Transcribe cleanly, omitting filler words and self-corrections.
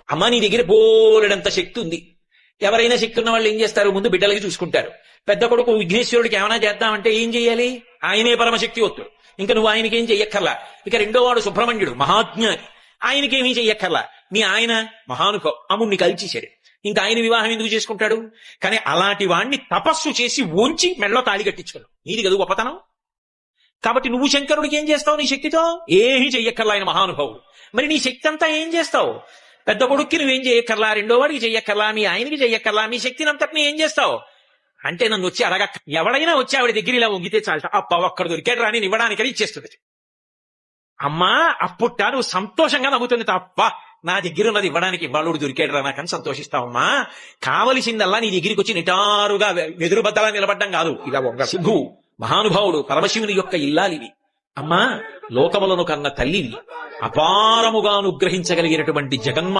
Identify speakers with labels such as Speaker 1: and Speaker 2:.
Speaker 1: అమ్మ నీ దగ్గర బోలెడంత శక్తి ఉంది. ఎవరైనా శక్తి ఉన్న వాళ్ళు ఏం చేస్తారు? ముందు బిడ్డలకి చూసుకుంటారు. పెద్ద కొడుకు విఘ్నేశ్వరుడికి ఏమైనా చేద్దామంటే ఏం చెయ్యాలి? ఆయనే పరమశక్తివంతుడు, ఇంకా నువ్వు ఆయనకేం చెయ్యక్కర్లా. ఇక రెండో వాడు సుబ్రహ్మణ్యుడు, మహాజ్ఞాని, ఆయనకేమీ చెయ్యక్కర్లా. నీ ఆయన మహానుభావు, అమ్ముడిని కలిచేశాడు, ఇంకా ఆయన వివాహం ఎందుకు చేసుకుంటాడు? కానీ అలాంటి వాణ్ణి తపస్సు చేసి ఓంచి మెడలో తాళి కట్టించుకోడు. నీది కదా గొప్పతనం. కాబట్టి నువ్వు శంకరుడికి ఏం చేస్తావు నీ శక్తితో? ఏమీ చెయ్యక్కర్లా, ఆయన మహానుభావుడు. మరి నీ శక్తి అంతా ఏం చేస్తావు? పెద్ద కొడుక్కి నువ్వేం చెయ్యక్కర్లా, రెండో వాడికి చెయ్యక్కర్లా, మీ ఆయనకి చెయ్యక్కర్లా, మీ శక్తిని అంతటిని ఏం చేస్తావు అంటే నన్ను వచ్చి అడగక్క. ఎవడైనా వచ్చి ఆవిడ దగ్గర ఇలా వంగితే చాలట, అప్ప ఒక్కడ దొరికాడు రాని ఇవ్వడానికని ఇచ్చేస్తుంది. అమ్మా అప్పుట నువ్వు సంతోషంగా నవ్వుతుంది తప్ప నా దగ్గర ఉన్నది ఇవ్వడానికి ఇవాళుడు దొరికాడు రా నాకని సంతోషిస్తావమ్మా. కావలసిందల్లా నీ దగ్గరికి వచ్చి నిటారుగా వెదురు బద్దలా నిలబడ్డం కాదు. ఇలా ఒక సిద్ధు మహానుభావుడు పరమశివుని యొక్క ఇల్లాలివి. అమ్మా లోకములను కన్న తల్లివి, అపారముగా అనుగ్రహించగలిగినటువంటి జగన్మ